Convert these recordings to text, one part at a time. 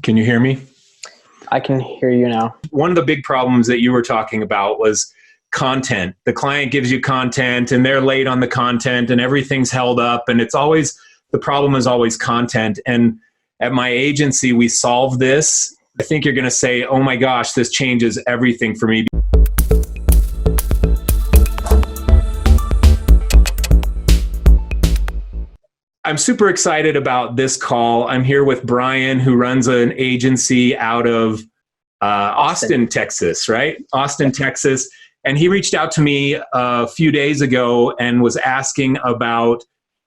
Can you hear me? I can hear you now. One of the big problems that you were talking about was content. The client gives you content and they're late on the content and everything's held up, and the problem is always content. And at my agency, we solve this. I think you're going to say, oh my gosh, this changes everything for me. I'm super excited about this call. I'm here with Bryan, who runs an agency out of Austin, Texas, right? Austin, Texas. And he reached out to me a few days ago and was asking about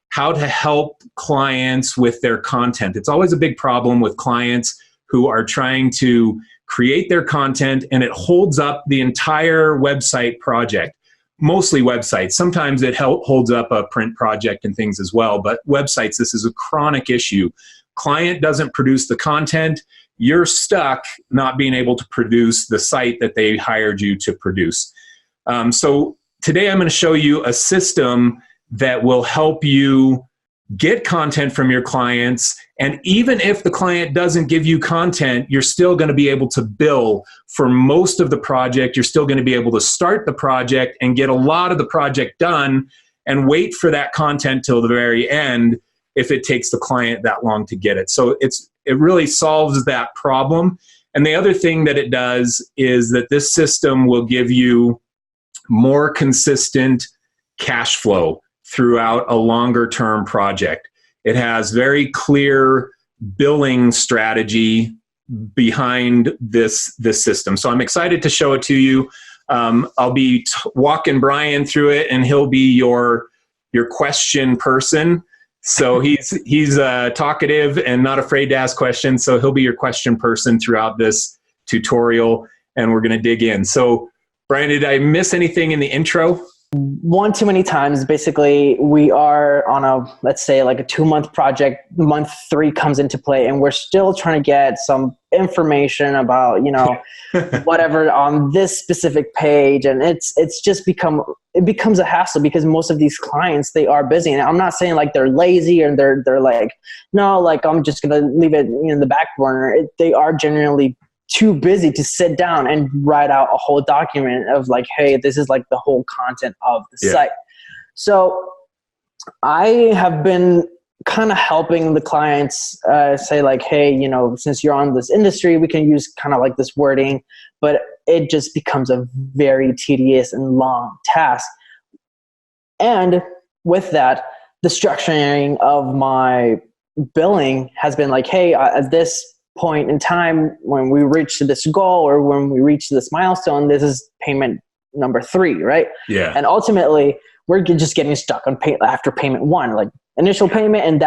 how to help clients with their content. It's always a big problem with clients who are trying to create their content and it holds up the entire website project. Mostly websites. Sometimes it holds up a print project and things as well, but websites, this is a chronic issue. Client doesn't produce the content, you're stuck not being able to produce the site that they hired you to produce. So today I'm going to show you a system that will help you get content from your clients, and even if the client doesn't give you content, you're still going to be able to bill for most of the project. You're still going to be able to start the project and get a lot of the project done and wait for that content till the very end if it takes the client that long to get it. So it really solves that problem. And the other thing that it does is that this system will give you more consistent cash flow throughout a longer term project. It has very clear billing strategy behind this system. So I'm excited to show it to you. I'll be walking Bryan through it, and he'll be your question person. So he's talkative and not afraid to ask questions. So he'll be your question person throughout this tutorial, and we're going to dig in. So Bryan, did I miss anything in the intro? One too many times. Basically, we are on let's say like a 2-month project. Month 3 comes into play, and we're still trying to get some information about, whatever on this specific page. And it becomes a hassle because most of these clients, they are busy. And I'm not saying like they're lazy and they're like, no, like I'm just going to leave it in the back burner. They are genuinely too busy to sit down and write out a whole document of like, hey, this is like the whole content of the site. So I have been kind of helping the clients say like, hey, since you're on this industry, we can use kind of like this wording, but it just becomes a very tedious and long task. And with that, the structuring of my billing has been like, hey, at this point in time, when we reach this goal or when we reach this milestone, this is payment number 3, right? Yeah. And ultimately, we're just getting stuck on after payment 1, like initial payment, and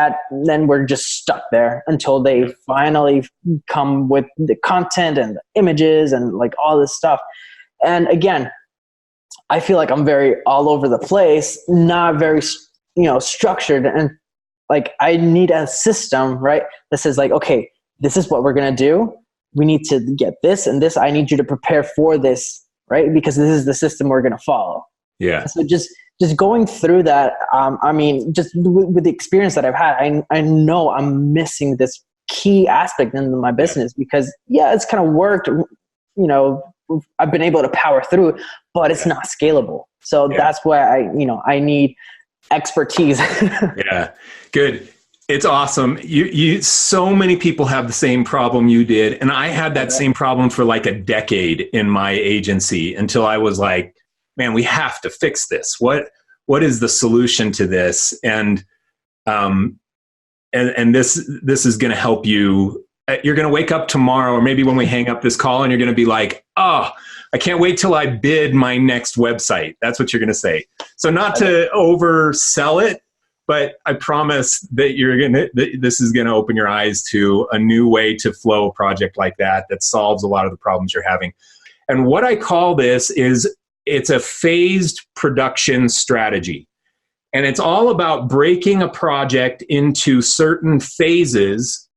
then we're just stuck there until they finally come with the content and the images and like all this stuff. And again, I feel like I'm very all over the place, not very, structured, and like I need a system, right? That says like, okay, this is what we're going to do. We need to get this and this. I need you to prepare for this, right? Because this is the system we're going to follow. Yeah. So just going through that, just with the experience that I've had, I know I'm missing this key aspect in my business because, it's kind of worked. I've been able to power through, but it's not scalable. So that's why I need expertise. Yeah, good. It's awesome. So many people have the same problem you did. And I had that same problem for like a decade in my agency until I was like, man, we have to fix this. What is the solution to this? And this is going to help you. You're going to wake up tomorrow, or maybe when we hang up this call, and you're going to be like, oh, I can't wait till I bid my next website. That's what you're going to say. So not to oversell it, but I promise that this is going to open your eyes to a new way to flow a project like that solves a lot of the problems you're having. And what I call this is it's a phased production strategy. And it's all about breaking a project into certain phases,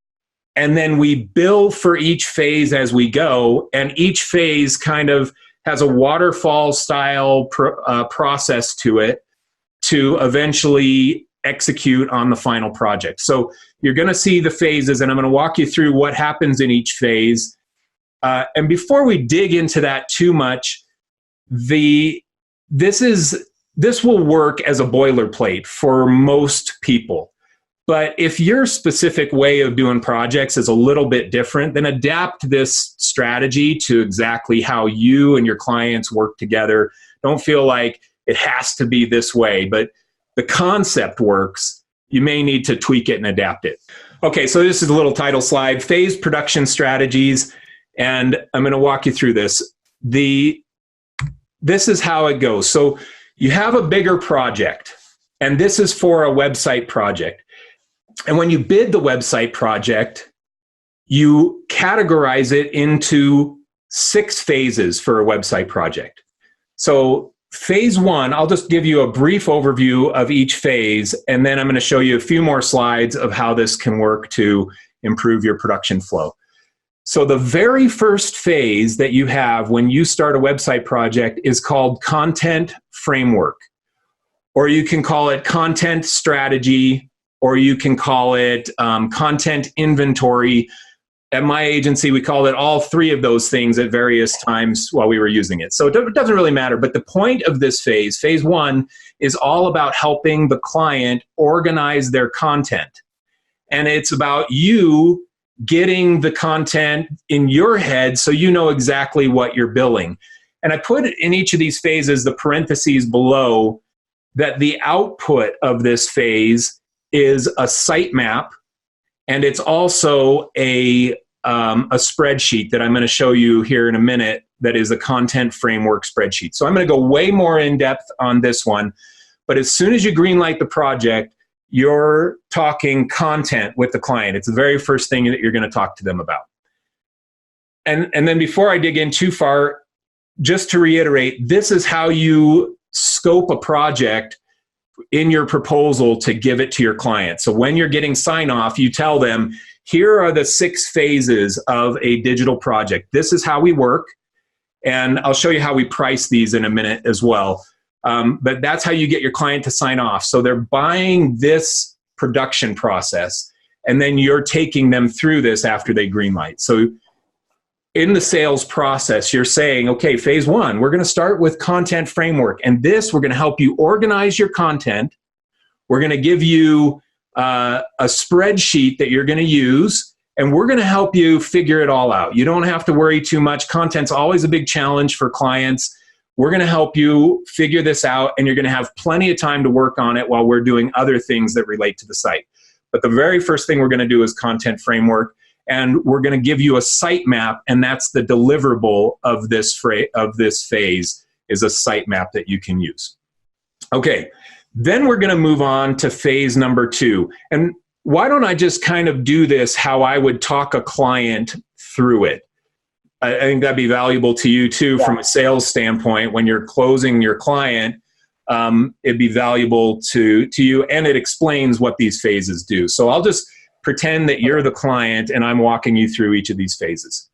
and then we bill for each phase as we go, and each phase kind of has a waterfall style process to it to eventually execute on the final project. So you're going to see the phases, and I'm going to walk you through what happens in each phase. And before we dig into that too much, this will work as a boilerplate for most people. But if your specific way of doing projects is a little bit different, then adapt this strategy to exactly how you and your clients work together. Don't feel like it has to be this way, but the concept works. You may need to tweak it and adapt it. Okay, so this is a little title slide, phase production strategies, and I'm going to walk you through this. This is how it goes. So you have a bigger project, and this is for a website project. And when you bid the website project, you categorize it into 6 phases for a website project. So phase 1, I'll just give you a brief overview of each phase, and then I'm going to show you a few more slides of how this can work to improve your production flow. So the very first phase that you have when you start a website project is called content framework, or you can call it content strategy, or you can call it content inventory. At my agency, we called it all 3 of those things at various times while we were using it. So it doesn't really matter. But the point of this phase, phase 1, is all about helping the client organize their content. And it's about you getting the content in your head so you know exactly what you're billing. And I put in each of these phases the parentheses below that the output of this phase is a sitemap, and it's also a spreadsheet that I'm going to show you here in a minute that is a content framework spreadsheet. So I'm going to go way more in depth on this one, but as soon as you greenlight the project, you're talking content with the client. It's the very first thing that you're going to talk to them about. And then before I dig in too far, just to reiterate, this is how you scope a project in your proposal to give it to your client. So when you're getting sign off, you tell them, here are the 6 phases of a digital project. This is how we work. And I'll show you how we price these in a minute as well. But that's how you get your client to sign off. So they're buying this production process, and then you're taking them through this after they greenlight. So in the sales process, you're saying, okay, phase 1, we're going to start with content framework. And this, we're going to help you organize your content. We're going to give you a spreadsheet that you're going to use, and we're going to help you figure it all out. You don't have to worry too much. Content's always a big challenge for clients. We're going to help you figure this out, and you're going to have plenty of time to work on it while we're doing other things that relate to the site. But the very first thing we're going to do is content framework. And we're going to give you a sitemap, and that's the deliverable of this phase, is a sitemap that you can use. Okay, then we're going to move on to phase number 2. And why don't I just kind of do this how I would talk a client through it? I think that'd be valuable to you too, from a sales standpoint. When you're closing your client, it'd be valuable to you, and it explains what these phases do. So I'll just pretend that you're the client and I'm walking you through each of these phases.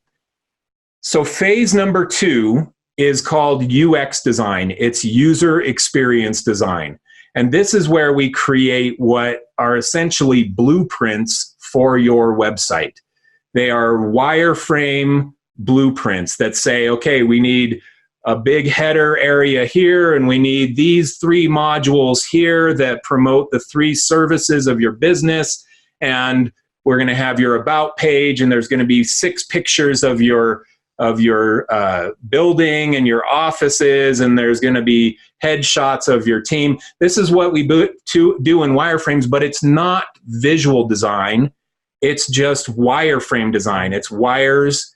So phase number 2 is called UX design. It's user experience design. And this is where we create what are essentially blueprints for your website. They are wireframe blueprints that say, okay, we need a big header area here, and we need these 3 modules here that promote the 3 services of your business. And we're going to have your about page, and there's going to be 6 pictures of your building and your offices, and there's going to be headshots of your team. This is what we do in wireframes, but it's not visual design. It's just wireframe design. It's wires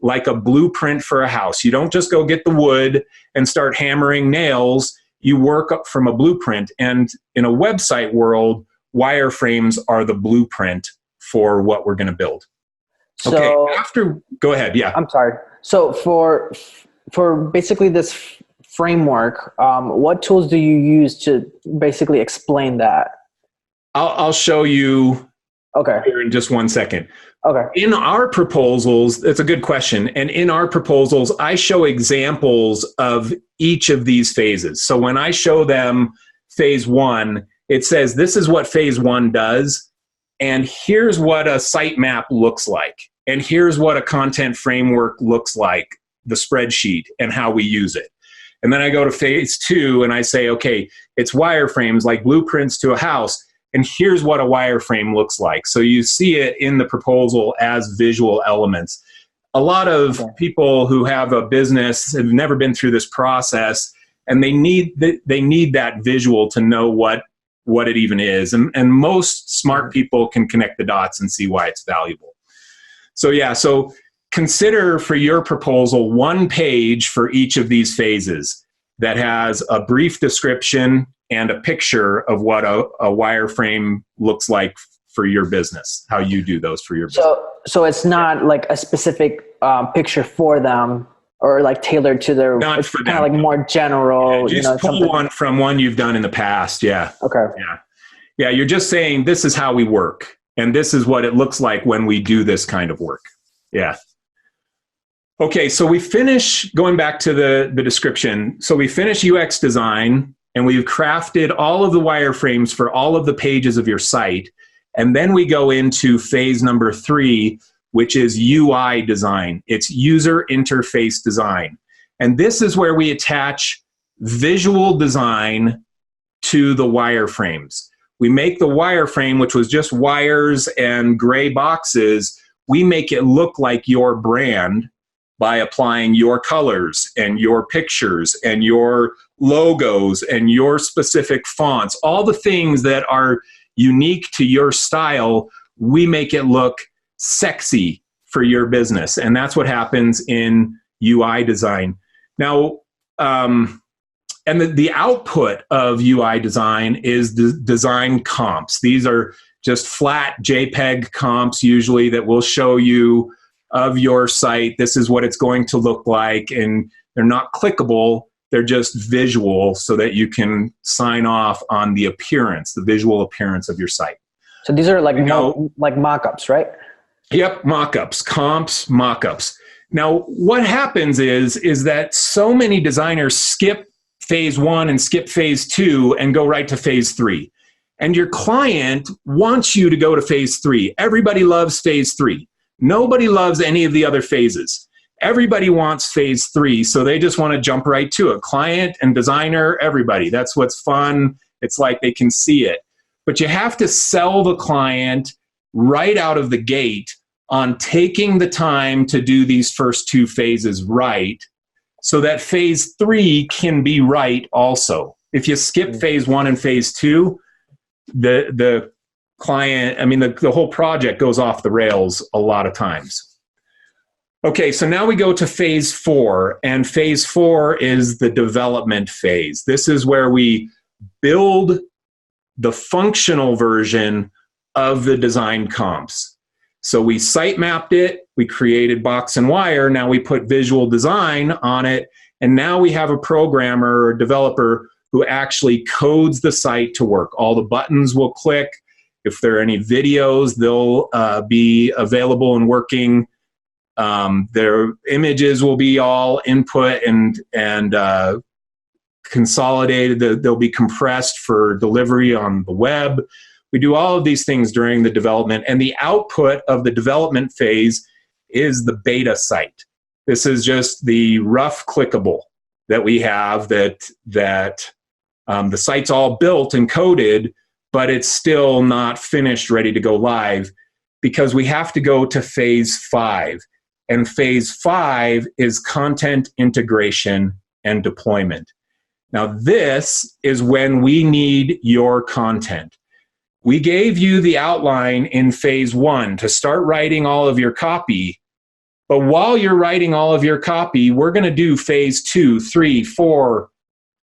like a blueprint for a house. You don't just go get the wood and start hammering nails. You work up from a blueprint. And in a website world, wireframes are the blueprint for what we're going to build. So, okay, go ahead. Yeah. I'm sorry. So for basically this framework, what tools do you use to basically explain that? I'll show you Okay. here in just one second. Okay. In our proposals, it's a good question. And in our proposals, I show examples of each of these phases. So when I show them phase 1, it says, this is what phase 1 does, and here's what a sitemap looks like, and here's what a content framework looks like, the spreadsheet, and how we use it. And then I go to phase 2 and I say, okay, it's wireframes like blueprints to a house, and here's what a wireframe looks like. So you see it in the proposal as visual elements. A lot of people who have a business have never been through this process, and they need that visual to know what it even is. And most smart people can connect the dots and see why it's valuable. So yeah, so consider for your proposal 1 page for each of these phases that has a brief description and a picture of what a wireframe looks like for your business, how you do those for your business. So it's not like a specific picture for them or like tailored to their, not it's for kind them. of like more general, Yeah, just pull one from one you've done in the past. Yeah. Okay. Yeah. You're just saying, this is how we work, and this is what it looks like when we do this kind of work. Yeah. Okay. So we finish, going back to the description. So we finish UX design, and we've crafted all of the wireframes for all of the pages of your site. And then we go into phase number 3, which is UI design. It's user interface design. And this is where we attach visual design to the wireframes. We make the wireframe, which was just wires and gray boxes, we make it look like your brand by applying your colors and your pictures and your logos and your specific fonts. All the things that are unique to your style, we make it look sexy for your business. And that's what happens in UI design. Now, and the output of UI design is the design comps. These are just flat JPEG comps usually that will show you of your site. This is what it's going to look like. And they're not clickable. They're just visual so that you can sign off on the appearance, the visual appearance of your site. So these are like, like mock-ups, right? Yep, mock-ups, comps, mock-ups. Now, what happens is that so many designers skip phase 1 and skip phase 2 and go right to phase 3. And your client wants you to go to phase 3. Everybody loves phase 3. Nobody loves any of the other phases. Everybody wants phase 3, so they just want to jump right to it. Client and designer, everybody. That's what's fun. It's like they can see it. But you have to sell the client right out of the gate on taking the time to do these first 2 phases right, so that phase 3 can be right also. If you skip phase 1 and phase 2, the client, I mean, the whole project goes off the rails a lot of times. Okay, so now we go to phase 4, and phase 4 is the development phase. This is where we build the functional version of the design comps. So we site mapped it, we created box and wire, now we put visual design on it, and now we have a programmer or developer who actually codes the site to work. All the buttons will click. If there are any videos, they'll be available and working. Their images will be all input and consolidated. They'll be compressed for delivery on the web. We do all of these things during the development, and the output of the development phase is the beta site. This is just the rough clickable that we have that the site's all built and coded, but it's still not finished, ready to go live, because we have to go to phase 5. And phase 5 is content integration and deployment. Now, this is when we need your content. We gave you the outline in phase 1 to start writing all of your copy. But while you're writing all of your copy, we're going to do phase 2, 3, 4,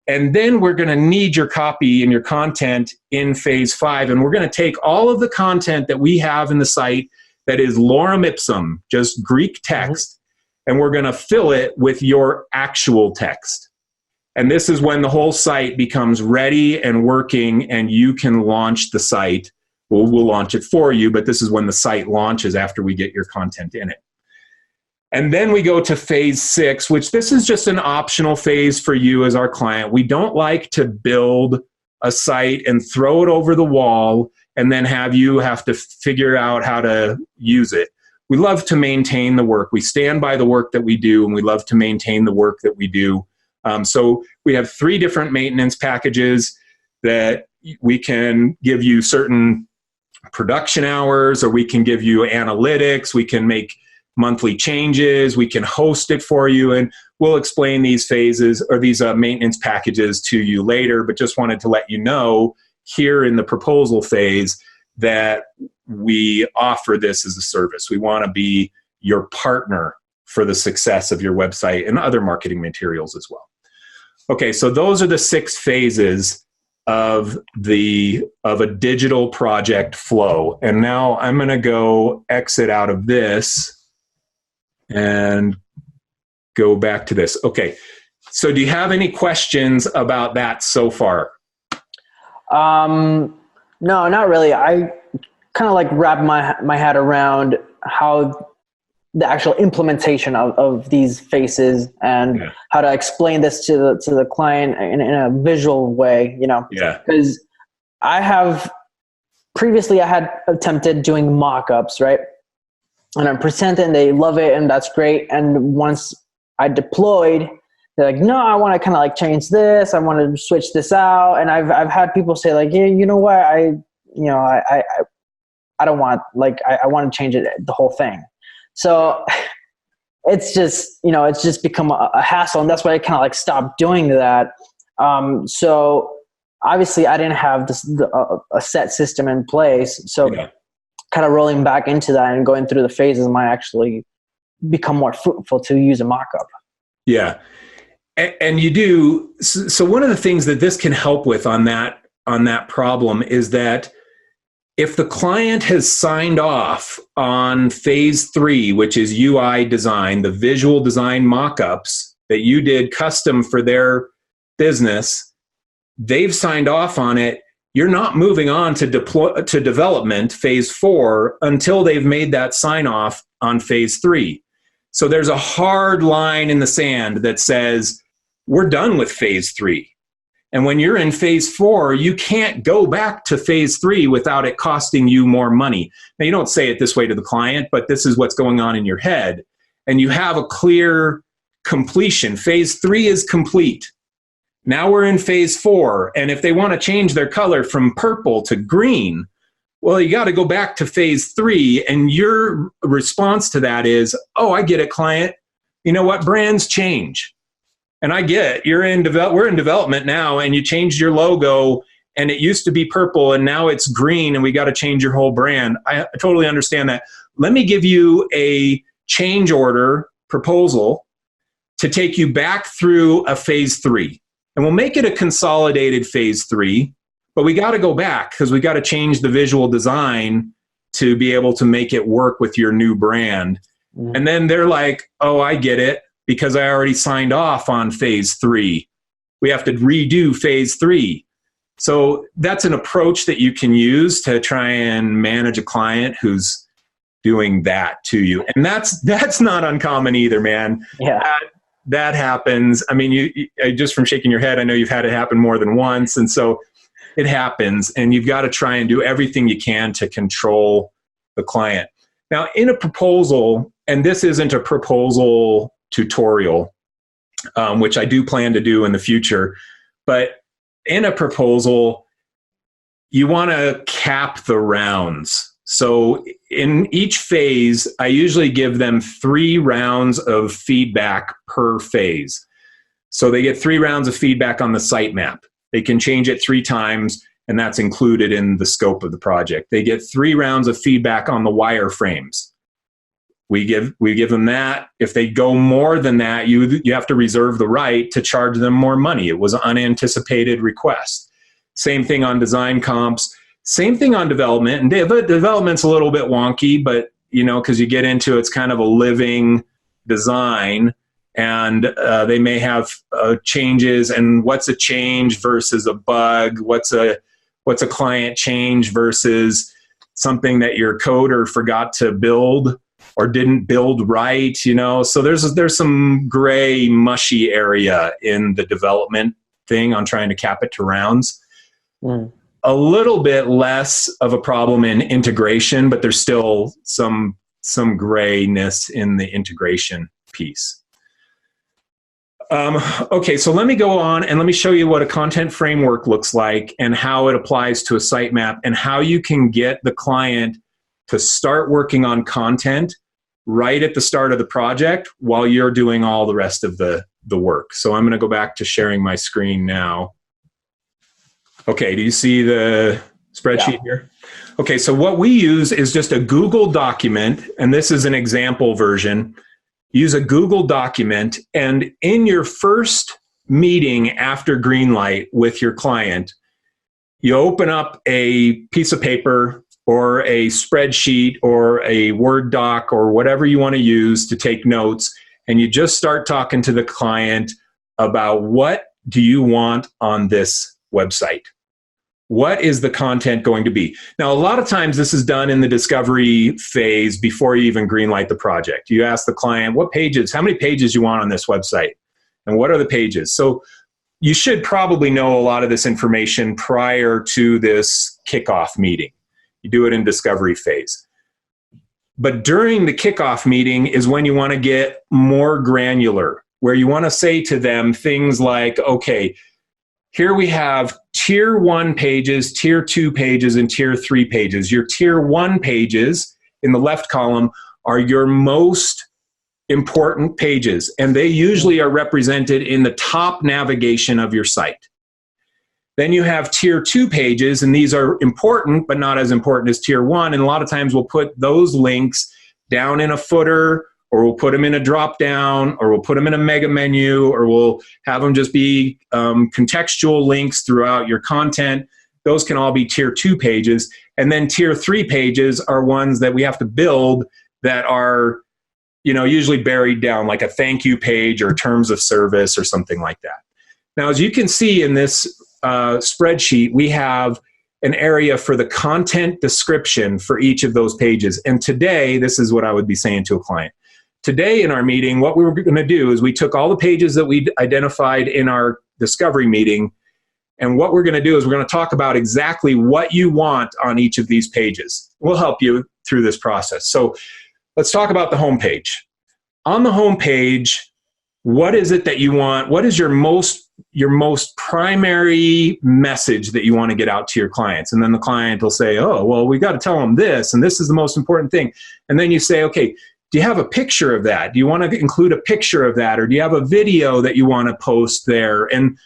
and then we're going to need your copy and your content in phase 5. And we're going to take all of the content that we have in the site that is lorem ipsum, just Greek text, and we're going to fill it with your actual text. And this is when the whole site becomes ready and working, and you can launch the site. We'll launch it for you, but this is when the site launches after we get your content in it. And then we go to phase 6, which this is just an optional phase for you as our client. We don't like to build a site and throw it over the wall and then have to figure out how to use it. We love to maintain the work. We stand by the work that we do, and we love to maintain the work that we do. So we have 3 different maintenance packages that we can give you certain production hours, or we can give you analytics. We can make monthly changes. We can host it for you, and we'll explain these phases or these maintenance packages to you later, but just wanted to let you know here in the proposal phase that we offer this as a service. We want to be your partner for the success of your website and other marketing materials as well. Okay, so those are the 6 phases of a digital project flow. And now I'm going to go exit out of this and go back to this. Okay, so do you have any questions about that so far? No, not really. I kind of like wrap my head around how the actual implementation of these phases and how to explain this to the client in a visual way, because I had attempted doing mock-ups, right? And I'm presenting, they love it, and that's great. And once I deployed, they're like, no, I want to kind of like change this. I want to switch this out. And I've had people say like, yeah, you know what? I don't want, like, I want to change it, the whole thing. So it's just become a hassle. And that's why I kind of like stopped doing that. So obviously I didn't have a set system in place. So kind of rolling back into that and going through the phases might actually become more fruitful to use a mock-up. Yeah. And you do. So one of the things that this can help with on that problem is that if the client has signed off on phase 3, which is UI design, the visual design mock-ups that you did custom for their business, they've signed off on it. You're not moving on to development phase 4 until they've made that sign off on phase 3. So there's a hard line in the sand that says, we're done with phase 3. And when you're in phase 4, you can't go back to phase 3 without it costing you more money. Now, you don't say it this way to the client, but this is what's going on in your head. And you have a clear completion. Phase 3 is complete. Now we're in phase 4. And if they want to change their color from purple to green, well, you got to go back to phase 3. And your response to that is, oh, I get it, client. You know what? Brands change. And I get it. We're in development now, and you changed your logo, and it used to be purple, and now it's green, and we got to change your whole brand. I totally understand that. Let me give you a change order proposal to take you back through a phase 3. And we'll make it a consolidated phase 3, but we got to go back because we got to change the visual design to be able to make it work with your new brand. Mm-hmm. And then they're like, oh, I get it, because I already signed off on phase 3. We have to redo phase 3. So that's an approach that you can use to try and manage a client who's doing that to you. And that's not uncommon either, man. Yeah. That happens. I mean, you just from shaking your head, I know you've had it happen more than once. And so it happens, and you've got to try and do everything you can to control the client. Now, in a proposal, and this isn't a proposal tutorial, which I do plan to do in the future, but in a proposal, you want to cap the rounds. So in each phase, I usually give them 3 rounds of feedback per phase. So they get 3 rounds of feedback on the sitemap. They can change it 3 times, and that's included in the scope of the project. They get 3 rounds of feedback on the wireframes. We give them that. If they go more than that, you have to reserve the right to charge them more money. It was an unanticipated request. Same thing on design comps. Same thing on development. And development's a little bit wonky, but because you get into it's kind of a living design, and they may have changes. And what's a change versus a bug? What's a client change versus something that your coder forgot to build or didn't build right, So there's some gray, mushy area in the development thing on trying to cap it to rounds. A little bit less of a problem in integration, but there's still some grayness in the integration piece. Okay, so let me go on and let me show you what a content framework looks like and how it applies to a sitemap and how you can get the client to start working on content right at the start of the project while you're doing all the rest of the work. So I'm going to go back to sharing my screen now. Okay, do you see the spreadsheet here? Okay, so what we use is just a Google document, and this is an example version. Use a Google document, and in your first meeting after Greenlight with your client, you open up a piece of paper or a spreadsheet or a Word doc or whatever you want to use to take notes, and you just start talking to the client about what do you want on this website? What is the content going to be? Now, a lot of times this is done in the discovery phase before you even greenlight the project. You ask the client, what pages, how many pages you want on this website? And what are the pages? So you should probably know a lot of this information prior to this kickoff meeting. You do it in discovery phase. But during the kickoff meeting is when you want to get more granular, where you want to say to them things like, okay, here we have tier 1 pages, tier 2 pages, and tier 3 pages. Your tier 1 pages in the left column are your most important pages, and they usually are represented in the top navigation of your site. Then you have tier 2 pages, and these are important, but not as important as tier 1, and a lot of times we'll put those links down in a footer, or we'll put them in a drop down, or we'll put them in a mega menu, or we'll have them just be contextual links throughout your content. Those can all be tier 2 pages. And then tier 3 pages are ones that we have to build that are, usually buried down, like a thank you page or terms of service or something like that. Now, as you can see in this spreadsheet, we have an area for the content description for each of those pages. And today, this is what I would be saying to a client. Today in our meeting, what we were going to do is we took all the pages that we identified in our discovery meeting, and what we're going to do is we're going to talk about exactly what you want on each of these pages. We'll help you through this process. So let's talk about the home page. On the home page, what is it that you want? What is your most primary message that you want to get out to your clients? And then the client will say, oh, well, we got to tell them this, and this is the most important thing. And then you say, okay, do you have a picture of that? Do you want to include a picture of that? Or do you have a video that you want to post there? And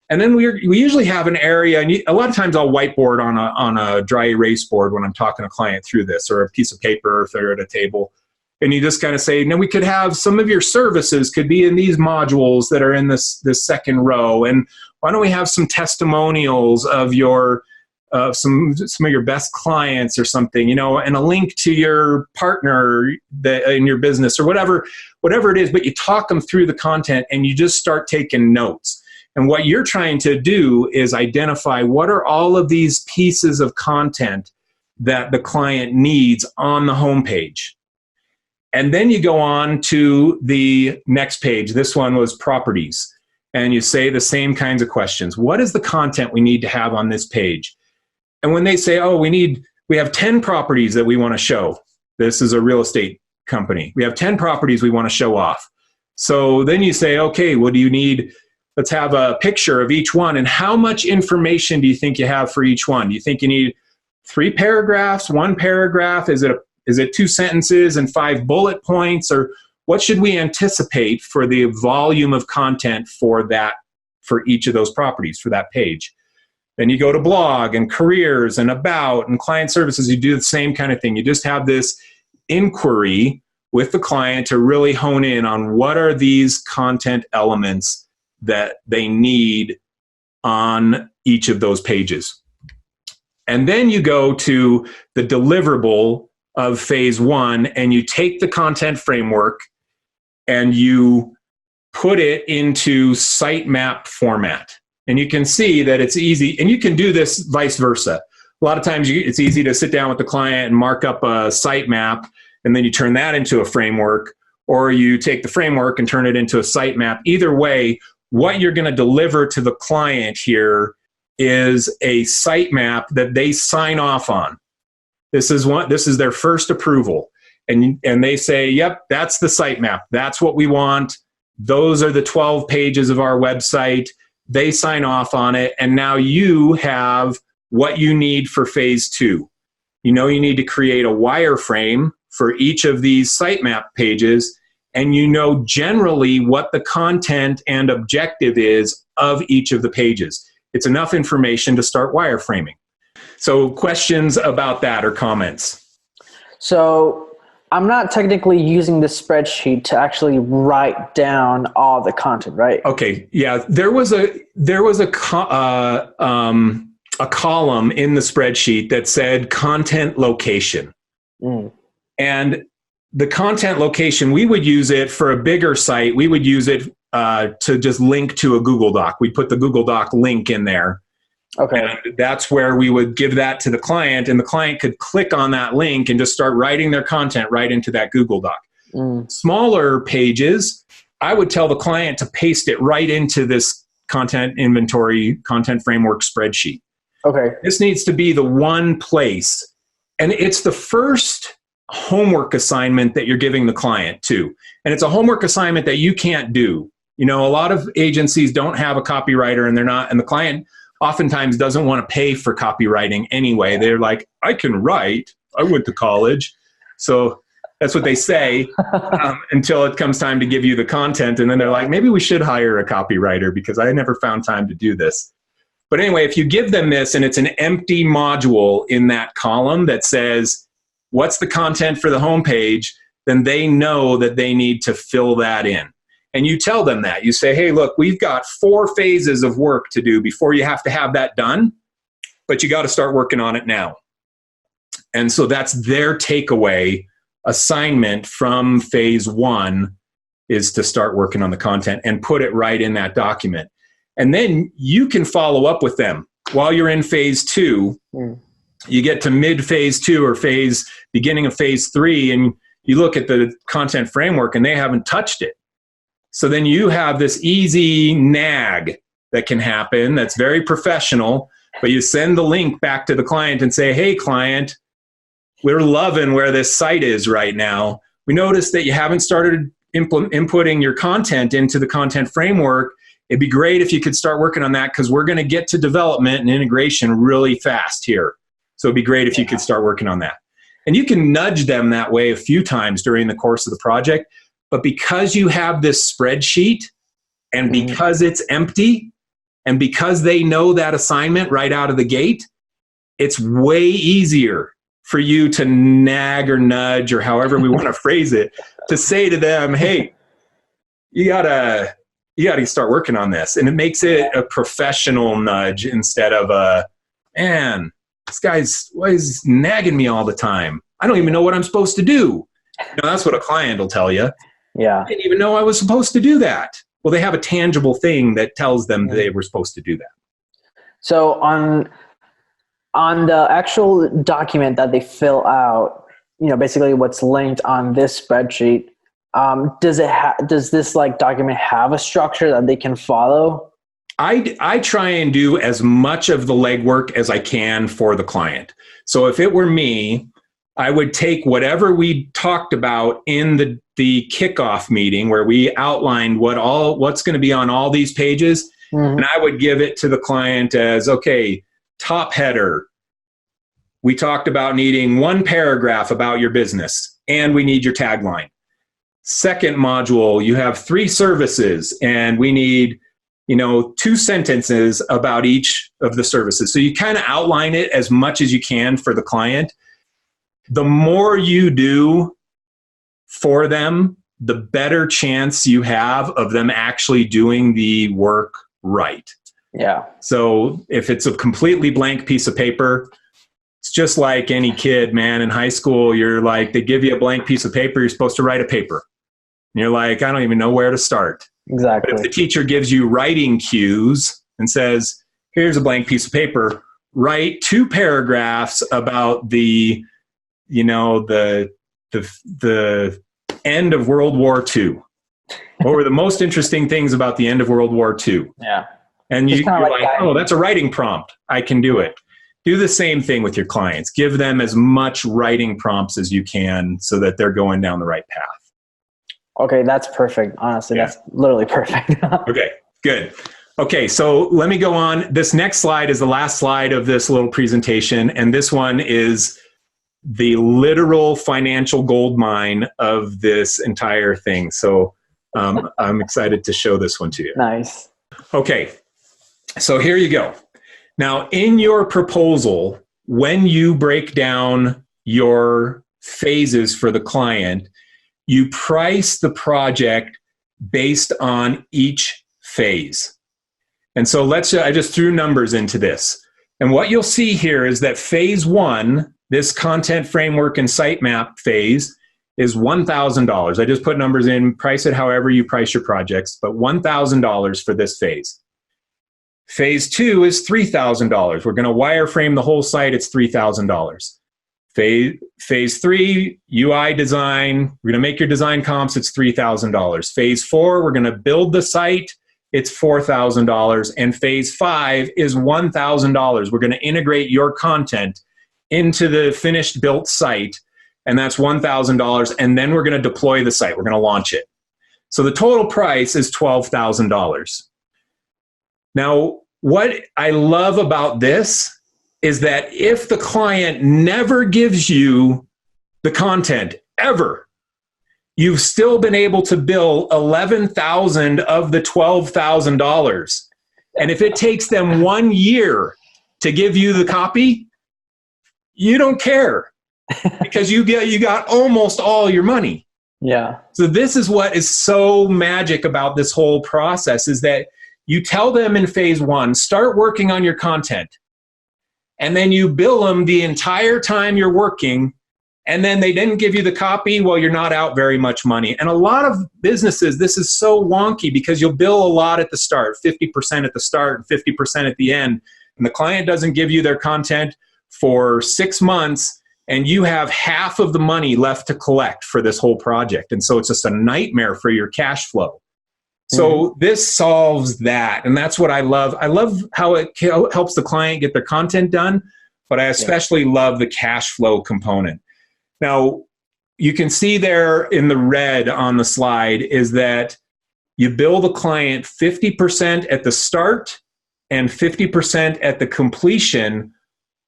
then we usually have an area, and a lot of times I'll whiteboard on a dry erase board when I'm talking to a client through this, or a piece of paper if they're at a table. And you just kind of say, no, we could have some of your services could be in these modules that are in this second row. And why don't we have some testimonials of your some of your best clients or something, and a link to your partner in your business or whatever it is. But you talk them through the content and you just start taking notes. And what you're trying to do is identify what are all of these pieces of content that the client needs on the home page. And then you go on to the next page. This one was properties. And you say the same kinds of questions. What is the content we need to have on this page? And when they say, oh, we have 10 properties that we want to show. This is a real estate company. We have 10 properties we want to show off. So then you say, okay, well, do you need, let's have a picture of each one. And how much information do you think you have for each one? Do you think you need 3 paragraphs, 1 paragraph? Is it 2 sentences and 5 bullet points? Or what should we anticipate for the volume of content for each of those properties, for that page? Then you go to blog and careers and about and client services. You do the same kind of thing. You just have this inquiry with the client to really hone in on what are these content elements that they need on each of those pages. And then you go to the deliverable of phase 1, and you take the content framework and you put it into sitemap format. And you can see that it's easy, and you can do this vice versa. A lot of times it's easy to sit down with the client and mark up a sitemap, and then you turn that into a framework, or you take the framework and turn it into a sitemap. Either way, what you're going to deliver to the client here is a sitemap that they sign off on. This is their first approval. And they say, yep, that's the sitemap. That's what we want. Those are the 12 pages of our website. They sign off on it. And now you have what you need for phase 2. You know, you need to create a wireframe for each of these sitemap pages, and you know generally what the content and objective is of each of the pages. It's enough information to start wireframing. So questions about that or comments? So I'm not technically using the spreadsheet to actually write down all the content, right? Okay. Yeah. There was a column in the spreadsheet that said content location. And the content location, we would use it for a bigger site. We would use it to just link to a Google Doc. We put the Google Doc link in there. Okay. And that's where we would give that to the client, and the client could click on that link and just start writing their content right into that Google Doc. Smaller pages, I would tell the client to paste it right into this content inventory, content framework spreadsheet. Okay. This needs to be the one place, and it's the first homework assignment that you're giving the client too. And it's a homework assignment that you can't do. You know, a lot of agencies don't have a copywriter, and the client oftentimes doesn't want to pay for copywriting anyway. They're like, I can write. I went to college. So that's what they say until it comes time to give you the content. And then they're like, maybe we should hire a copywriter because I never found time to do this. But anyway, if you give them this and it's an empty module in that column that says, what's the content for the homepage, then they know that they need to fill that in. And you tell them that. You say, hey, look, we've got 4 phases of work to do before you have to have that done, but you got to start working on it now. And so that's their takeaway assignment from phase 1, is to start working on the content and put it right in that document. And then you can follow up with them while you're in phase 2. You get to mid phase 2 or beginning of phase 3, and you look at the content framework and they haven't touched it. So then you have this easy nag that can happen that's very professional, but you send the link back to the client and say, hey, client, we're loving where this site is right now. We noticed that you haven't started inputting your content into the content framework. It'd be great if you could start working on that, because we're going to get to development and integration really fast here. So it'd be great if you could start working on that. And you can nudge them that way a few times during the course of the project. But because you have this spreadsheet, and because it's empty, and because they know that assignment right out of the gate, it's way easier for you to nag or nudge, or however we want to phrase it, to say to them, hey, you gotta start working on this. And it makes it a professional nudge instead of a, man, this guy's always nagging me all the time. I don't even know what I'm supposed to do. That's what a client will tell you. Yeah. I didn't even know I was supposed to do that. Well, they have a tangible thing that tells them they were supposed to do that. So on the actual document that they fill out, basically what's linked on this spreadsheet, does this document have a structure that they can follow? I try and do as much of the legwork as I can for the client. So if it were me, I would take whatever we talked about in the kickoff meeting where we outlined what's going to be on all these pages, and I would give it to the client as, okay, top header. We talked about needing 1 paragraph about your business, and we need your tagline. Second module, you have 3 services, and we need 2 sentences about each of the services. So you kind of outline it as much as you can for the client. The more you do for them, the better chance you have of them actually doing the work right. Yeah. So if it's a completely blank piece of paper, it's just like any kid, man, in high school, you're like, they give you a blank piece of paper, you're supposed to write a paper. And you're like, I don't even know where to start. Exactly. But if the teacher gives you writing cues and says, here's a blank piece of paper, write 2 paragraphs about the end of World War II. What were the most interesting things about the end of World War II? Yeah. And Just you're like, oh, that's a writing prompt. I can do it. Do the same thing with your clients. Give them as much writing prompts as you can so that they're going down the right path. Okay, that's perfect. Honestly, that's literally perfect. Okay, good. Okay, so let me go on. This next slide is the last slide of this little presentation, and this one is the literal financial gold mine of this entire thing. So I'm excited to show this one to you. Nice. Okay, so here you go. Now, in your proposal, when you break down your phases for the client, you price the project based on each phase. And so I just threw numbers into this. And what you'll see here is that phase 1, this content framework and sitemap phase, is $1,000. I just put numbers in, price it however you price your projects, but $1,000 for this phase. Phase 2 is $3,000. We're going to wireframe the whole site. It's $3,000. Phase 3, UI design. We're going to make your design comps. It's $3,000. Phase 4, we're going to build the site. It's $4,000. And phase 5 is $1,000. We're going to integrate your content into the finished built site. And that's $1,000. And then we're going to deploy the site. We're going to launch it. So the total price is $12,000. Now, what I love about this is that if the client never gives you the content, ever, you've still been able to bill $11,000 of the $12,000. And if it takes them 1 year to give you the copy, you don't care because you got almost all your money. Yeah. So this is what is so magic about this whole process is that you tell them in phase 1, start working on your content. And then you bill them the entire time you're working. And then they didn't give you the copy. Well, you're not out very much money. And a lot of businesses, this is so wonky because you'll bill a lot at the start, 50% at the start and 50% at the end. And the client doesn't give you their content for 6 months. And you have half of the money left to collect for this whole project. And so it's just a nightmare for your cash flow. So this solves that. And that's what I love. I love how it helps the client get their content done, but I especially love the cash flow component. Now, you can see there in the red on the slide is that you bill the client 50% at the start and 50% at the completion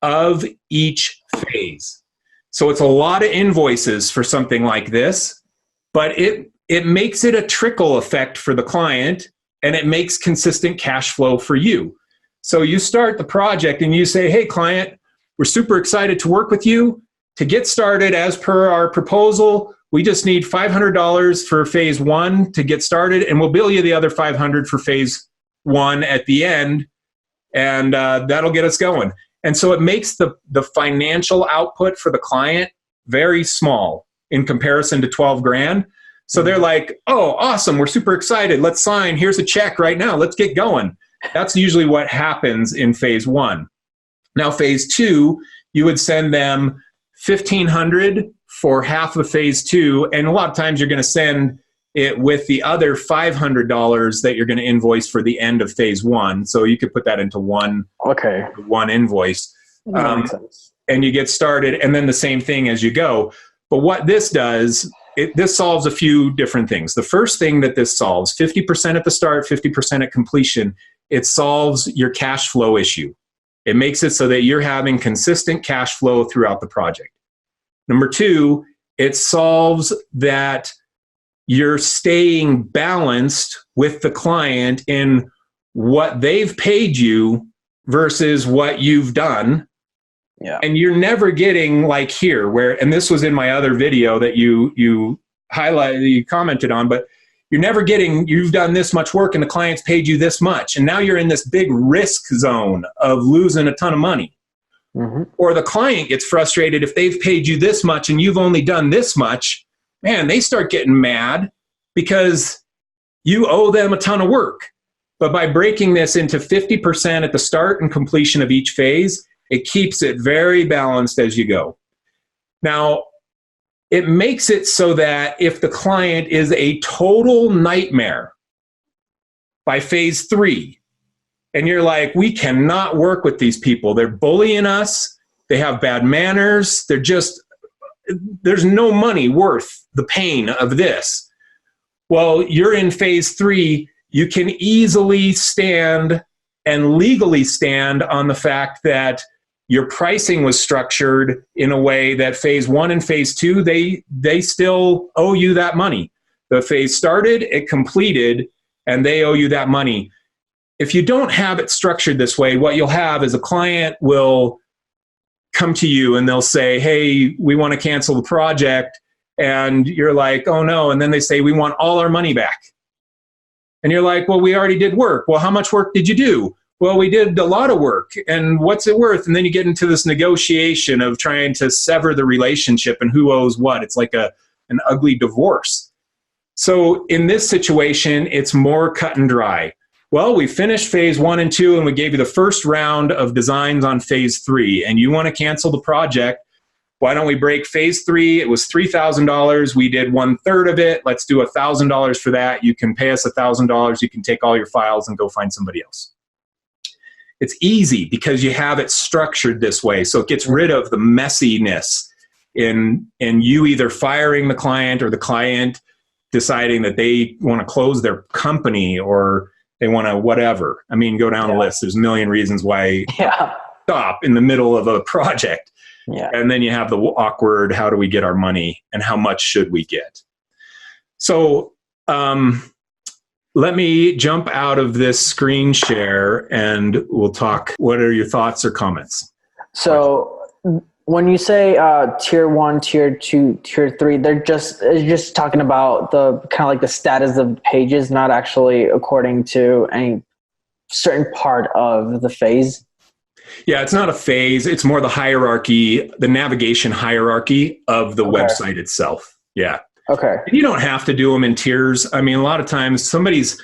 of each phase. So it's a lot of invoices for something like this, but it makes it a trickle effect for the client and it makes consistent cash flow for you. So you start the project and you say, hey, client, we're super excited to work with you. To get started as per our proposal, we just need $500 for phase 1 to get started, and we'll bill you the other $500 for phase 1 at the end, and that'll get us going. And so it makes the financial output for the client very small in comparison to 12 grand. So they're like, oh, awesome, we're super excited. Let's sign. Here's a check right now. Let's get going. That's usually what happens in phase 1. Now, phase 2, you would send them $1,500 for half of phase 2, and a lot of times you're going to send it with the other $500 that you're going to invoice for the end of phase 1. So you could put that into one invoice, and you get started, and then the same thing as you go. But what this does, this solves a few different things. The first thing that this solves, 50% at the start, 50% at completion, it solves your cash flow issue. It makes it so that you're having consistent cash flow throughout the project. Number 2, it solves that you're staying balanced with the client in what they've paid you versus what you've done. Yeah. And you're never getting like here where, and this was in my other video that you highlighted, you commented on, but you're never getting, you've done this much work and the client's paid you this much. And now you're in this big risk zone of losing a ton of money. Mm-hmm. Or the client gets frustrated if they've paid you this much and you've only done this much. Man, they start getting mad because you owe them a ton of work. But by breaking this into 50% at the start and completion of each phase, it keeps it very balanced as you go. Now, it makes it so that if the client is a total nightmare by phase 3, And you're like, we cannot work with these people. They're bullying us. They have bad manners. There's no money worth the pain of this. Well, you're in phase 3. You can easily stand and legally stand on the fact that your pricing was structured in a way that phase 1 and phase 2, they still owe you that money. The phase started, it completed, and they owe you that money. If you don't have it structured this way, what you'll have is a client will come to you and they'll say, hey, we want to cancel the project. And you're like, oh no. And then they say, we want all our money back. And you're like, well, we already did work. Well, how much work did you do? Well, we did a lot of work. And what's it worth? And then you get into this negotiation of trying to sever the relationship and who owes what. It's like an ugly divorce. So in this situation, it's more cut and dry. Well, we finished phase 1 and 2, and we gave you the first round of designs on phase 3, and you want to cancel the project. Why don't we break phase 3? It was $3,000. We did 1/3 of it. Let's do $1,000 for that. You can pay us $1,000. You can take all your files and go find somebody else. It's easy because you have it structured this way. So it gets rid of the messiness in you either firing the client or the client deciding that they want to close their company or they want to whatever. I mean, go down the list. There's a million reasons why stop in the middle of a project. Yeah. And then you have the awkward, how do we get our money and how much should we get? So let me jump out of this screen share and we'll talk. What are your thoughts or comments? So when you say tier 1, tier 2, tier 3, it's just talking about the kind of like the status of pages, not actually according to any certain part of the phase. Yeah, it's not a phase. It's more the hierarchy, the navigation hierarchy of the website itself. Yeah. Okay. And you don't have to do them in tiers. I mean, a lot of times somebody's,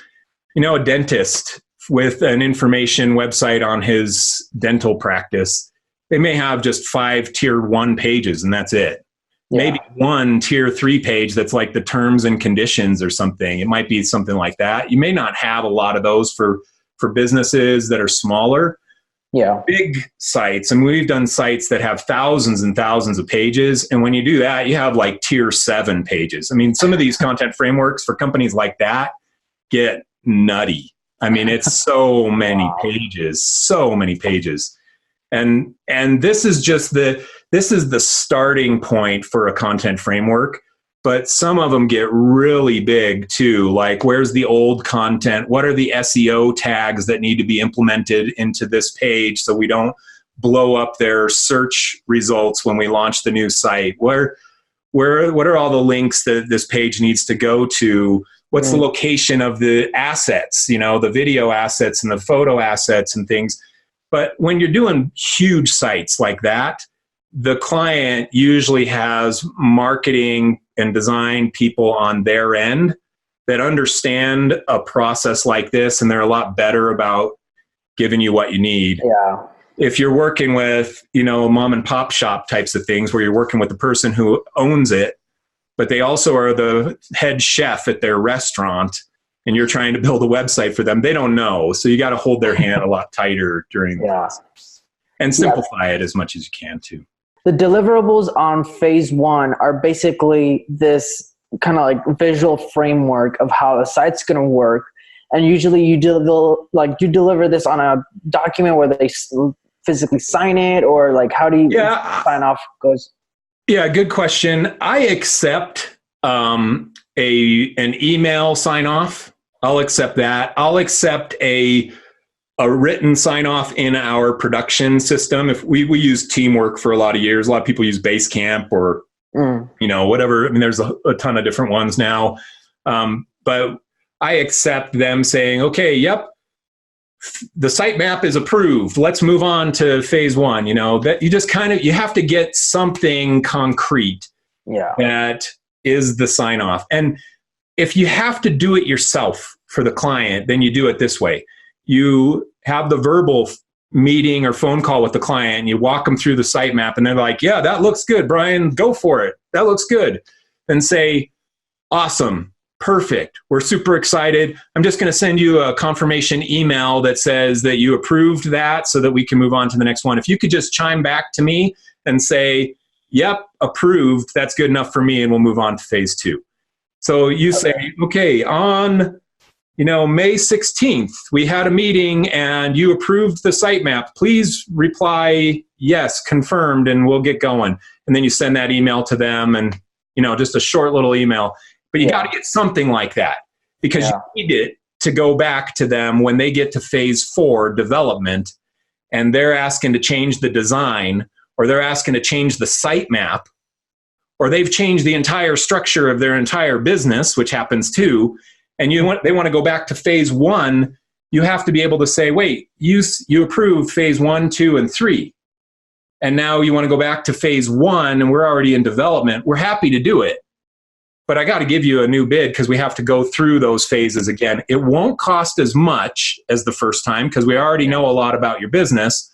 a dentist with an information website on his dental practice. They may have just 5 tier 1 pages and that's it. Yeah. Maybe 1 tier 3 page that's like the terms and conditions or something. It might be something like that. You may not have a lot of those for businesses that are smaller. Yeah. Big sites, and we've done sites that have thousands and thousands of pages. And when you do that, you have like tier 7 pages. I mean, some of these content frameworks for companies like that get nutty. I mean, it's so many pages. And this is just the starting point for a content framework, but some of them get really big too. Like, where's the old content? What are the SEO tags that need to be implemented into this page so we don't blow up their search results when we launch the new site? What are all the links that this page needs to go to? What's the location of the assets, the video assets and the photo assets and things? But when you're doing huge sites like that, the client usually has marketing and design people on their end that understand a process like this, and they're a lot better about giving you what you need. Yeah. If you're working with, mom and pop shop types of things where you're working with the person who owns it, but they also are the head chef at their restaurant, and you're trying to build a website for them, they don't know. So you got to hold their hand a lot tighter during the process and simplify it as much as you can too. The deliverables on phase 1 are basically this kind of like visual framework of how the site's going to work. And usually you deliver this on a document where they physically sign it, or like how do you sign off goes? Yeah, good question. I accept an email sign off. I'll accept that. I'll accept a written sign off in our production system. If we use Teamwork for a lot of years, a lot of people use Basecamp or whatever. I mean, there's a ton of different ones now. But I accept them saying, okay, yep, the sitemap is approved. Let's move on to phase 1. That you just you have to get something concrete that is the sign off. And if you have to do it yourself for the client, then you do it this way. You have the verbal meeting or phone call with the client, and you walk them through the sitemap, and they're like, yeah, that looks good, Bryan, go for it. That looks good. Then say, awesome, perfect. We're super excited. I'm just going to send you a confirmation email that says that you approved that so that we can move on to the next one. If you could just chime back to me and say, yep, approved, that's good enough for me, and we'll move on to phase 2. So you say, okay, on May 16th, we had a meeting and you approved the sitemap. Please reply, yes, confirmed, and we'll get going. And then you send that email to them, and just a short little email. But you got to get something like that, because you need it to go back to them when they get to phase 4 development and they're asking to change the design, or they're asking to change the sitemap, or they've changed the entire structure of their entire business, which happens too. And they want to go back to phase 1. You have to be able to say, wait, you approved phase 1, 2, and 3. And now you want to go back to phase 1 and we're already in development. We're happy to do it, but I got to give you a new bid because we have to go through those phases again. It won't cost as much as the first time because we already know a lot about your business,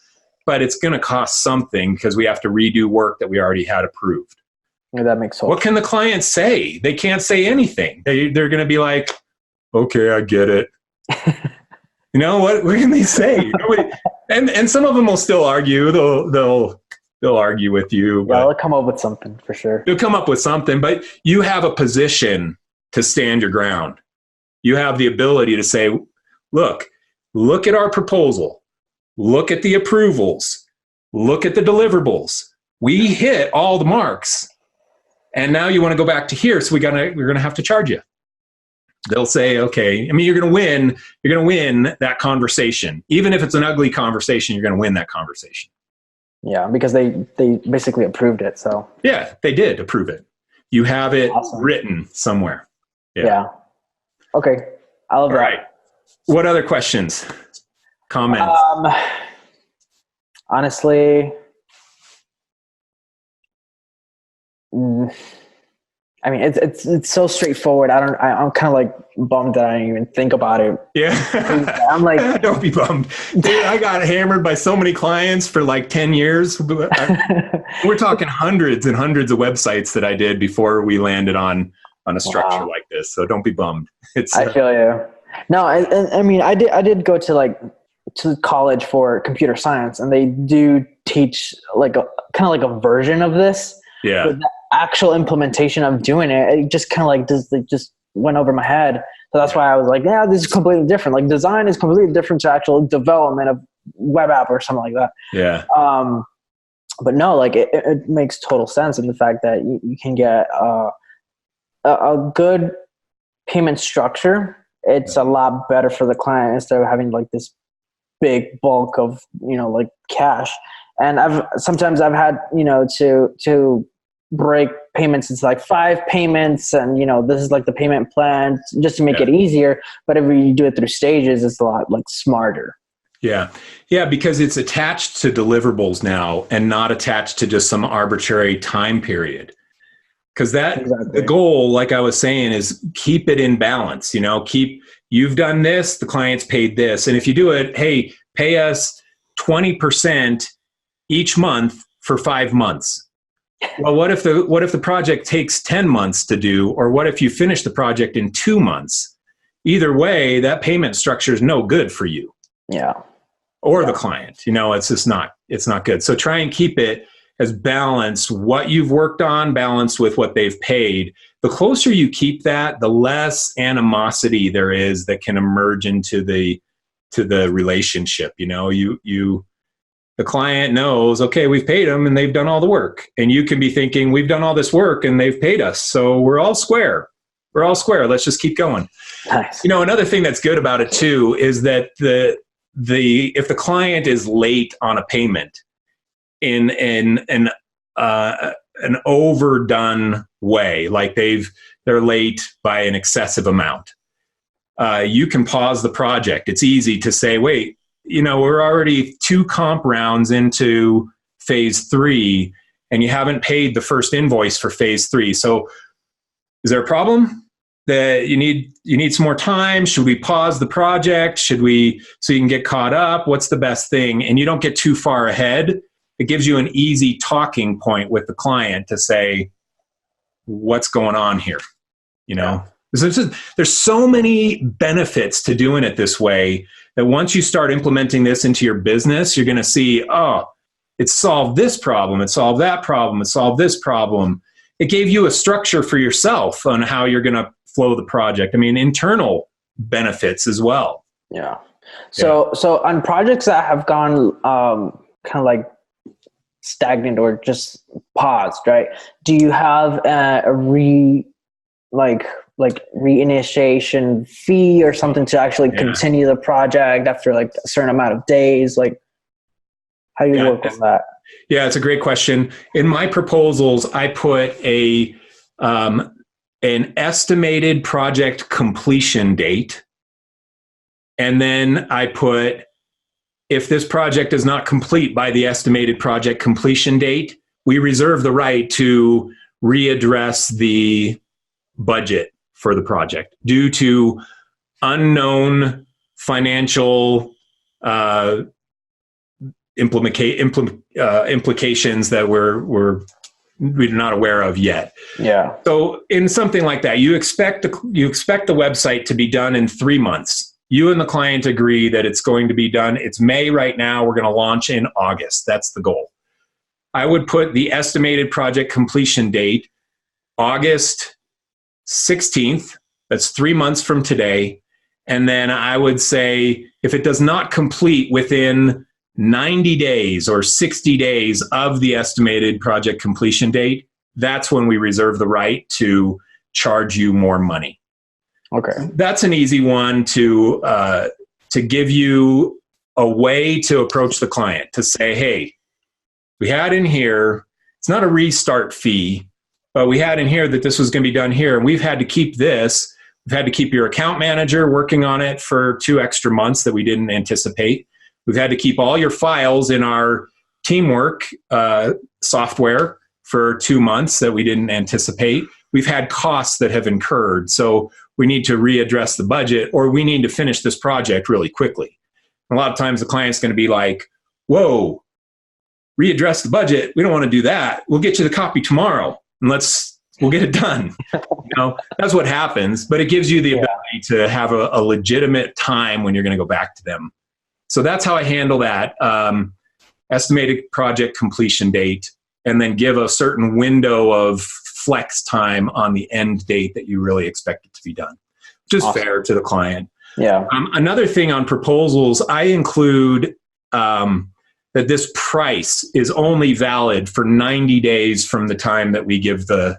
but it's going to cost something because we have to redo work that we already had approved. Yeah, that makes sense. What can the client say? They can't say anything. They're going to be like, okay, I get it. What can they say? And some of them will still argue. They'll argue with you. Yeah, they'll come up with something for sure. They'll come up with something, but you have a position to stand your ground. You have the ability to say, look at our proposal. Look at the approvals. Look at the deliverables. We hit all the marks. And now you want to go back to here, so we're going to have to charge you. They'll say, okay, you're going to win that conversation. Even if it's an ugly conversation, you're going to win that conversation. Yeah, because they basically approved it. So yeah, they did approve it. You have it written somewhere. Yeah. Okay. I love that. All right. What other questions? Comments? Honestly, it's so straightforward. I'm kind of like bummed that I didn't even think about it. Yeah. I'm like, don't be bummed. Dude, I got hammered by so many clients for like 10 years. We're talking hundreds and hundreds of websites that I did before we landed on a structure like this. So don't be bummed. I feel you. No, I did go to college for computer science, and they do teach like a kind of like a version of this. Yeah. But the actual implementation of doing it just kind of like just went over my head. So that's why I was like, yeah, this is completely different. Like design is completely different to actual development of web app or something like that. Yeah. But no, like it makes total sense in the fact that you can get a good payment structure. It's a lot better for the client instead of having like this big bulk of, like cash. And sometimes I've had, to break payments. It's like 5 payments and, this is like the payment plan just to make it easier. But if you do it through stages, it's a lot like smarter. Yeah. Yeah. Because it's attached to deliverables now and not attached to just some arbitrary time period. Because the goal, like I was saying, is keep it in balance. You've done this, the client's paid this. And if you do it, hey, pay us 20% each month for 5 months. Well, what if the project takes 10 months to do, or what if you finish the project in 2 months? Either way, that payment structure is no good for you. Yeah. Or the client. It's not good. So try and keep it as balanced, what you've worked on, balanced with what they've paid. The closer you keep that, the less animosity there is that can emerge into the relationship. The client knows, okay, we've paid them and they've done all the work. And you can be thinking, we've done all this work and they've paid us. So we're all square. Let's just keep going. Nice. Another thing that's good about it too is that if the client is late on a payment in an overdone way, like they're late by an excessive amount, you can pause the project. It's easy to say, wait, we're already 2 comp rounds into phase 3 and you haven't paid the first invoice for phase 3. So is there a problem that you need some more time? Should we pause the project? So you can get caught up? What's the best thing? And you don't get too far ahead. It gives you an easy talking point with the client to say, what's going on here? There's so many benefits to doing it this way that once you start implementing this into your business, you're going to see, oh, it solved this problem, it solved that problem, it solved this problem. It gave you a structure for yourself on how you're going to flow the project. I mean, internal benefits as well. Yeah. So on projects that have gone kind of like stagnant or just paused, right? Do you have a reinitiation fee or something to actually continue the project after like a certain amount of days? Like, how do you work on that? Yeah, it's a great question. In my proposals, I put an estimated project completion date. And then I put, if this project is not complete by the estimated project completion date, we reserve the right to readdress the budget for the project due to unknown financial implications that we're not aware of yet. Yeah. So in something like that, you expect the website to be done in 3 months. You and the client agree that it's going to be done. It's May right now. We're going to launch in August. That's the goal. I would put the estimated project completion date, August 16th. That's 3 months from today. And then I would say if it does not complete within 90 days or 60 days of the estimated project completion date, that's when we reserve the right to charge you more money. Okay. That's an easy one to give you a way to approach the client to say, hey, we had in here, it's not a restart fee, but we had in here that this was going to be done here. And we've had to keep this. We've had to keep your account manager working on it for 2 extra months that we didn't anticipate. We've had to keep all your files in our teamwork software for 2 months that we didn't anticipate. We've had costs that have incurred. So we need to readdress the budget, or we need to finish this project really quickly. And a lot of times the client's going to be like, whoa, readdress the budget. We don't want to do that. We'll get you the copy tomorrow and we'll get it done. That's what happens, but it gives you the ability to have a legitimate time when you're going to go back to them. So that's how I handle that. Estimated project completion date, and then give a certain window of flex time on the end date that you really expect it to be done, which is fair to the client. Yeah. Another thing on proposals, I include that this price is only valid for 90 days from the time that we give the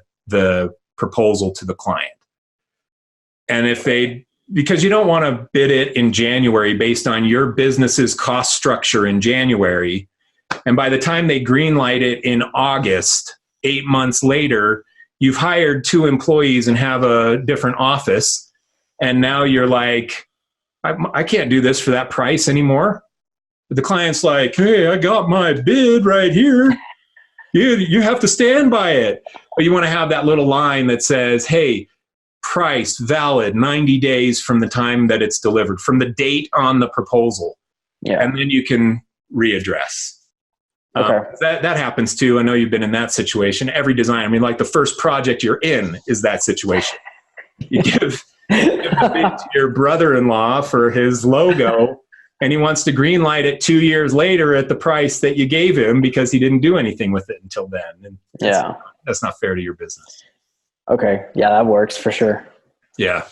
proposal to the client. And because you don't want to bid it in January based on your business's cost structure in January. And by the time they greenlight it in August, 8 months later, you've hired 2 employees and have a different office. And now you're like, I can't do this for that price anymore. But the client's like, hey, I got my bid right here. You have to stand by it. But you want to have that little line that says, hey, price valid 90 days from the time that it's delivered, from the date on the proposal. Yeah. And then you can readdress. Okay. That happens too. I know you've been in that situation. Every design, I mean, like the first project you're in is that situation. You give the bid to your brother-in-law for his logo, and he wants to greenlight it 2 years later at the price that you gave him because he didn't do anything with it until then. And that's not fair to your business. Okay. Yeah, that works for sure. Yeah.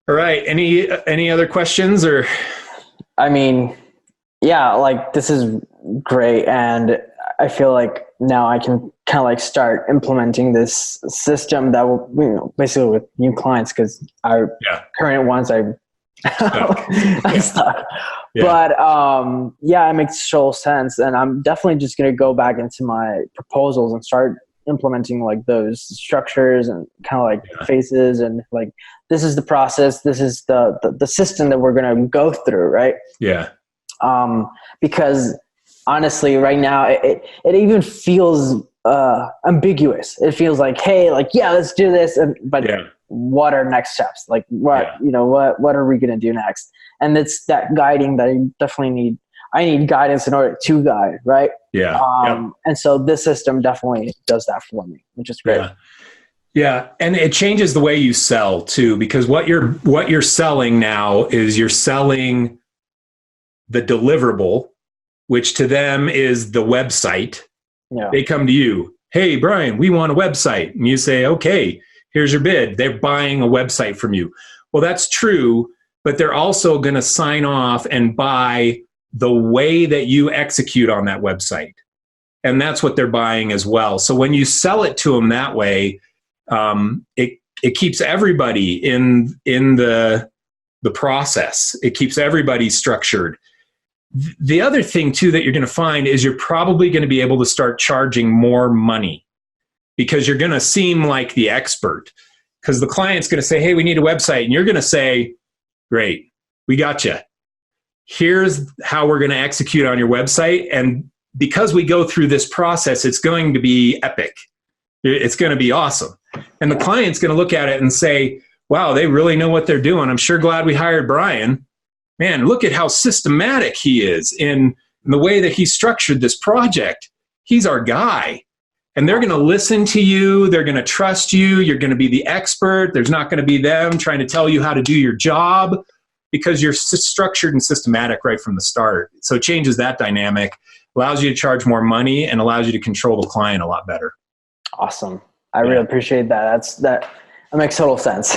All right. Any other questions or? I mean, yeah, like this is great. And I feel like now I can kind of like start implementing this system that will, basically with new clients, because our current ones, I'm stuck. Yeah. But it makes total sense. And I'm definitely just going to go back into my proposals and start implementing like those structures and kind of like phases, and like, this is the process. This is the system that we're going to go through. Right. Yeah. Because honestly, right now it even feels ambiguous. It feels like, hey, like, let's do this. But what are next steps? Like what are we going to do next? And it's that guiding that I definitely need. I need guidance in order to guide, right? Yeah. And so this system definitely does that for me, which is great. Yeah, and it changes the way you sell too, because what you're selling now is you're selling the deliverable, which to them is the website. Yeah. They come to you, hey, Bryan, we want a website. And you say, okay, here's your bid. They're buying a website from you. Well, that's true, but they're also going to sign off and buy the way that you execute on that website. And that's what they're buying as well. So when you sell it to them that way, it keeps everybody in the process. It keeps everybody structured. The other thing too that you're going to find is you're probably going to be able to start charging more money because you're going to seem like the expert. Because the client's going to say, hey, we need a website. And you're going to say, great, we got you. Here's how we're going to execute on your website. And because we go through this process, it's going to be epic. It's going to be awesome. And the client's going to look at it and say, wow, they really know what they're doing. I'm sure glad we hired Bryan. Man, look at how systematic he is in the way that he structured this project. He's our guy. And they're going to listen to you. They're going to trust you. You're going to be the expert. There's not going to be them trying to tell you how to do your job because you're structured and systematic right from the start. So it changes that dynamic, allows you to charge more money, and allows you to control the client a lot better. Awesome. I really appreciate that. That makes total sense.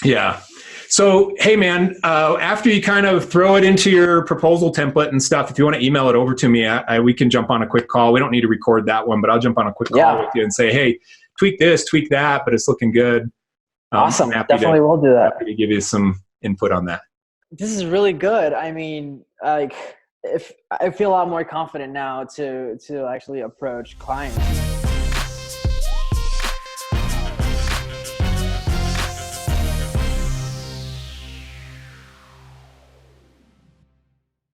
Yeah. So, hey man, after you kind of throw it into your proposal template and stuff, if you want to email it over to me, we can jump on a quick call. We don't need to record that one, but I'll jump on a quick call with you and say, hey, tweak this, tweak that, but it's looking good. Awesome. Definitely will do that. Happy to give you some input on that. This is really good. I mean, if I feel a lot more confident now to actually approach clients.